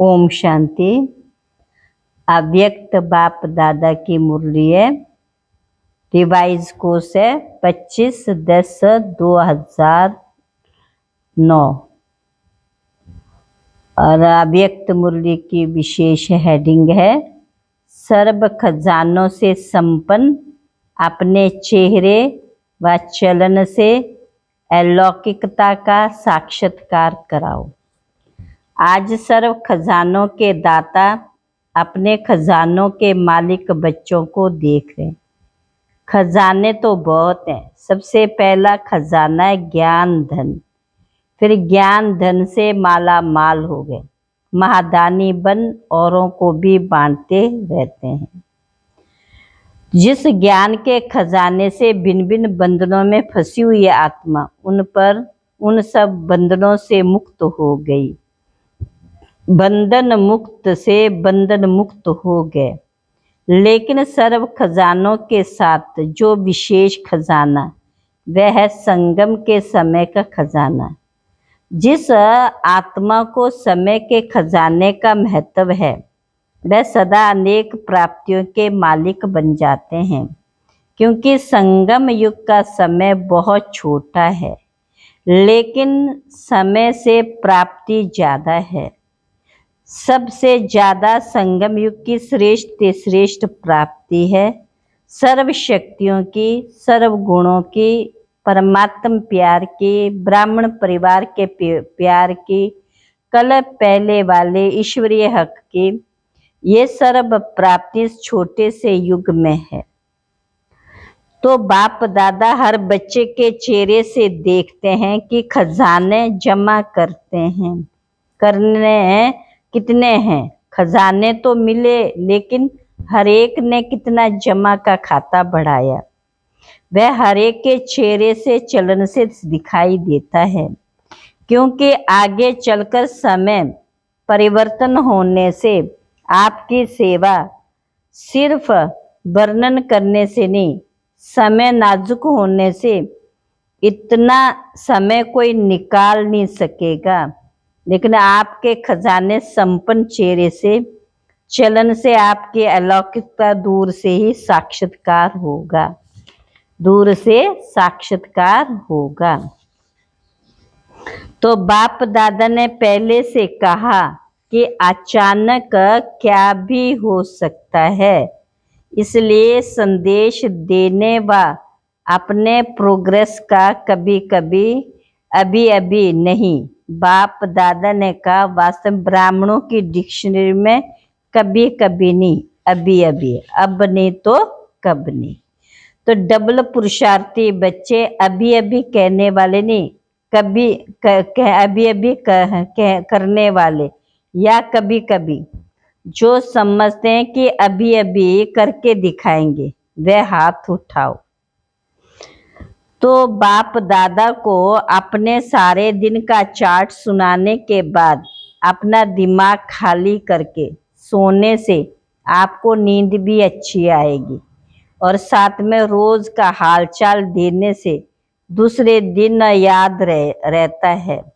ओम शांति। अव्यक्त बाप दादा की मुरली है। रिवाइज कोर्स है 25/10/2009 और अव्यक्त मुरली की विशेष हेडिंग है सर्व खजानों से संपन्न अपने चेहरे व चलन से अलौकिकता का साक्षात्कार कराओ। आज सर्व खजानों के दाता अपने खजानों के मालिक बच्चों को देख रहे हैं। खजाने तो बहुत हैं। सबसे पहला खजाना है ज्ञान धन। फिर ज्ञान धन से माला माल हो गए, महादानी बन औरों को भी बांटते रहते हैं। जिस ज्ञान के खजाने से भिन्न भिन्न बंधनों में फंसी हुई है आत्मा, उन सब बंधनों से मुक्त हो गई। बंधन मुक्त से बंधन मुक्त हो गए। लेकिन सर्व खजानों के साथ जो विशेष खजाना वह है संगम के समय का खजाना। जिस आत्मा को समय के खजाने का महत्व है वह सदा अनेक प्राप्तियों के मालिक बन जाते हैं, क्योंकि संगम युग का समय बहुत छोटा है लेकिन समय से प्राप्ति ज़्यादा है। सबसे ज़्यादा संगम युग की श्रेष्ठ प्राप्ति है सर्व शक्तियों की, सर्व गुणों की, परमात्म प्यार की, ब्राह्मण परिवार के प्यार की, कल पहले वाले ईश्वरीय हक की। ये सर्व प्राप्ति इस छोटे से युग में है। तो बाप दादा हर बच्चे के चेहरे से देखते हैं कि खजाने जमा करने कितने हैं। खजाने तो मिले लेकिन हर एक ने कितना जमा का खाता बढ़ाया वह हर एक के चेहरे से चलन से दिखाई देता है, क्योंकि आगे चलकर समय परिवर्तन होने से आपकी सेवा सिर्फ वर्णन करने से नहीं, समय नाजुक होने से इतना समय कोई निकाल नहीं सकेगा। लेकिन आपके खजाने संपन्न चेहरे से चलन से आपकी अलौकिकता दूर से ही साक्षात्कार होगा, दूर से साक्षात्कार होगा। तो बाप दादा ने पहले से कहा कि अचानक क्या भी हो सकता है, इसलिए संदेश देने व अपने प्रोग्रेस का कभी कभी अभी अभी नहीं। बाप दादा ने कहा वास्तव ब्राह्मणों की डिक्शनरी में कभी कभी नहीं, अभी अभी, अब नहीं तो कब नहीं। तो डबल पुरुषार्थी बच्चे अभी अभी कहने वाले नहीं, कभी अभी अभी करने वाले या कभी कभी। जो समझते हैं कि अभी अभी करके दिखाएंगे वह हाथ उठाओ। तो बाप दादा को अपने सारे दिन का चार्ट सुनाने के बाद अपना दिमाग खाली करके सोने से आपको नींद भी अच्छी आएगी और साथ में रोज का हालचाल देने से दूसरे दिन याद रहता है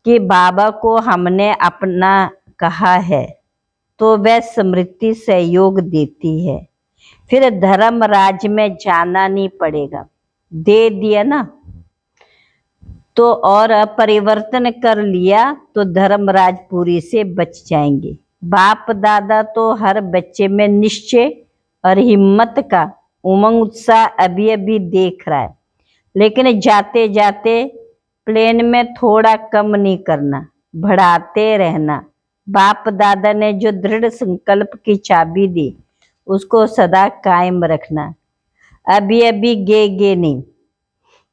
कि बाबा को हमने अपना कहा है, तो वह स्मृति सहयोग देती है। फिर धर्म राज में जाना नहीं पड़ेगा, दे दिया ना तो, और परिवर्तन कर लिया तो धर्मराजपुरी से बच जाएंगे। बाप दादा तो हर बच्चे में निश्चय और हिम्मत का उमंग उत्साह अभी अभी देख रहा है, लेकिन जाते जाते प्लेन में थोड़ा कम नहीं करना, बढ़ाते रहना। बाप दादा ने जो दृढ़ संकल्प की चाबी दी उसको सदा कायम रखना। अभी अभी गे नहीं,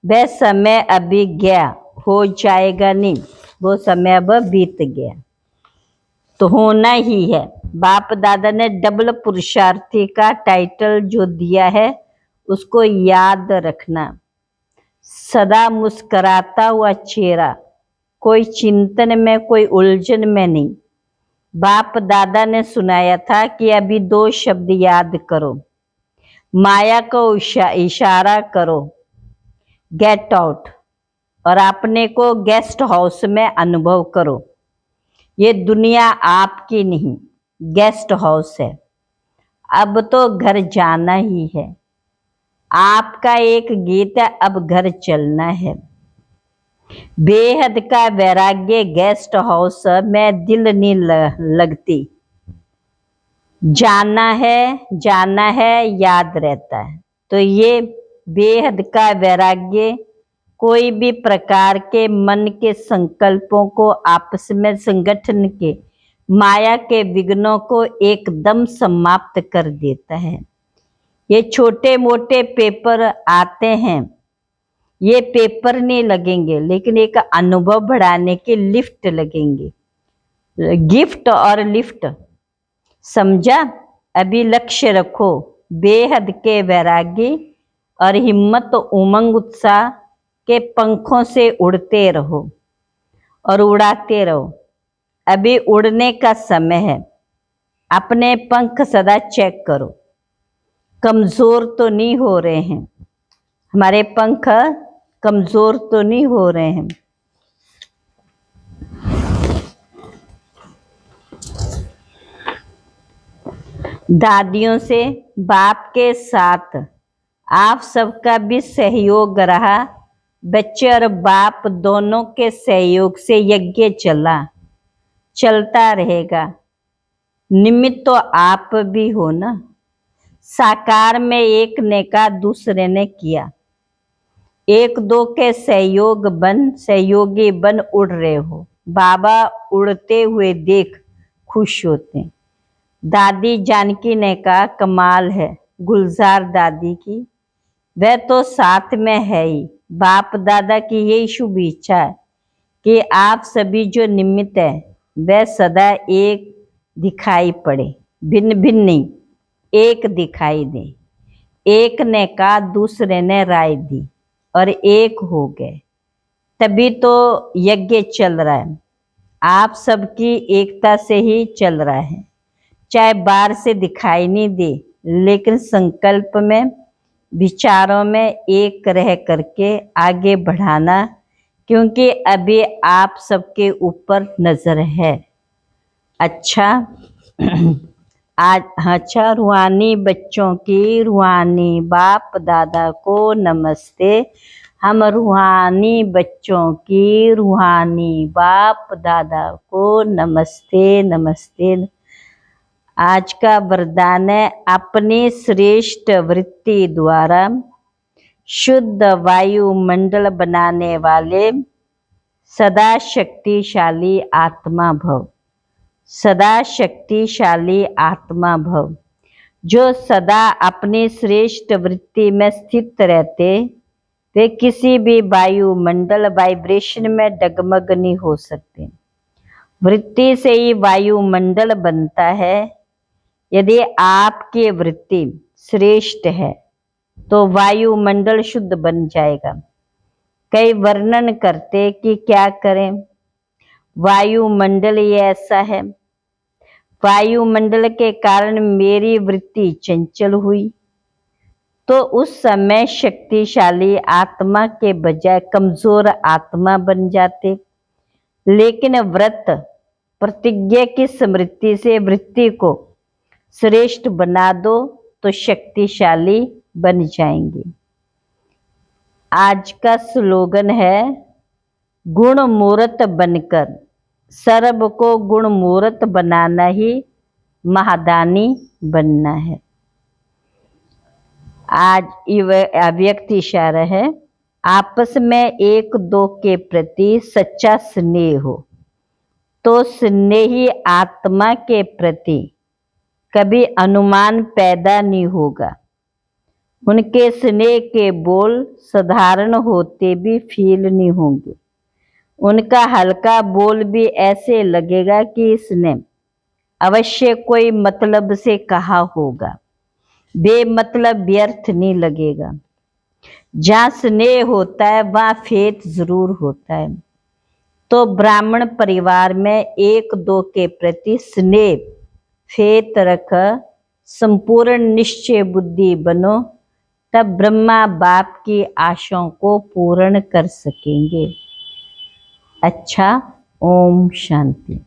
वह समय अभी गया, हो जाएगा नहीं, वो समय अब बीत गया, तो होना ही है। बाप दादा ने डबल पुरुषार्थी का टाइटल जो दिया है उसको याद रखना। सदा मुस्कराता हुआ चेहरा, कोई चिंतन में, कोई उलझन में नहीं। बाप दादा ने सुनाया था कि अभी 2 शब्द याद करो, माया को इशारा करो, गेट आउट, और अपने को गेस्ट हाउस में अनुभव करो। ये दुनिया आपकी नहीं, गेस्ट हाउस है। अब तो घर जाना ही है। आपका एक गीत है, अब घर चलना है। बेहद का वैराग्य गेस्ट हाउस में दिल नहीं लगती। जाना है याद रहता है। तो ये बेहद का वैराग्य कोई भी प्रकार के मन के संकल्पों को आपस में संगठन के माया के विघ्नों को एकदम समाप्त कर देता है। ये छोटे मोटे पेपर आते हैं, ये पेपर नहीं लगेंगे, लेकिन एक अनुभव बढ़ाने के लिफ्ट लगेंगे। गिफ्ट और लिफ्ट, समझा? अभी लक्ष्य रखो, बेहद के वैरागी और हिम्मत उमंग उत्साह के पंखों से उड़ते रहो और उड़ाते रहो। अभी उड़ने का समय है। अपने पंख सदा चेक करो, कमजोर तो नहीं हो रहे हैं। हमारे पंख कमजोर तो नहीं हो रहे हैं। दादियों से बाप के साथ आप सबका भी सहयोग रहा। बच्चे और बाप दोनों के सहयोग से यज्ञ चलता रहेगा। निमित्त तो आप भी हो ना। साकार में एक ने का दूसरे ने किया। एक दो के सहयोगी बन उड़ रहे हो। बाबा उड़ते हुए देख खुश होते हैं। दादी जानकी ने कहा कमाल है गुलजार दादी की, वह तो साथ में है ही। बाप दादा की यही शुभ इच्छा है कि आप सभी जो निमित्त है वह सदा एक दिखाई पड़े, भिन्न भिन्न नहीं, एक दिखाई दे। एक ने कहा दूसरे ने राय दी और एक हो गए, तभी तो यज्ञ चल रहा है। आप सबकी एकता से ही चल रहा है। चाहे बाहर से दिखाई नहीं दे, लेकिन संकल्प में विचारों में एक रह करके आगे बढ़ाना, क्योंकि अभी आप सबके ऊपर नजर है। अच्छा आज अच्छा, रूहानी बच्चों की रूहानी बाप दादा को नमस्ते। हम रूहानी बच्चों की रूहानी बाप दादा को नमस्ते नमस्ते। आज का वरदान है, अपनी श्रेष्ठ वृत्ति द्वारा शुद्ध वायुमंडल बनाने वाले सदा शक्तिशाली आत्मा भव। सदा शक्तिशाली आत्मा भव, जो सदा अपनी श्रेष्ठ वृत्ति में स्थित रहते, वे किसी भी वायुमंडल वाइब्रेशन में डगमग नहीं हो सकते। वृत्ति से ही वायुमंडल बनता है। यदि आपकी वृत्ति श्रेष्ठ है तो वायुमंडल शुद्ध बन जाएगा। कई वर्णन करते कि क्या करें, वायुमंडल ये ऐसा है, वायुमंडल के कारण मेरी वृत्ति चंचल हुई, तो उस समय शक्तिशाली आत्मा के बजाय कमजोर आत्मा बन जाते। लेकिन व्रत प्रतिज्ञा की स्मृति से वृत्ति को श्रेष्ठ बना दो तो शक्तिशाली बन जाएंगे। आज का स्लोगन है, गुण मूर्त बनकर सर्व को गुण मूर्त बनाना ही महादानी बनना है। आज अव्यक्त इशारा है, आपस में एक दो के प्रति सच्चा स्नेह हो तो स्नेही आत्मा के प्रति कभी अनुमान पैदा नहीं होगा। उनके स्नेह के बोल साधारण होते भी फील नहीं होंगे। उनका हल्का बोल भी ऐसे लगेगा कि इसने अवश्य कोई मतलब से कहा होगा, बेमतलब व्यर्थ नहीं लगेगा। जहाँ स्नेह होता है वहाँ फेथ जरूर होता है। तो ब्राह्मण परिवार में एक दो के प्रति स्नेह फेथ रख संपूर्ण निश्चय बुद्धि बनो, तब ब्रह्मा बाप की आशाओं को पूर्ण कर सकेंगे। अच्छा, ओम शांति।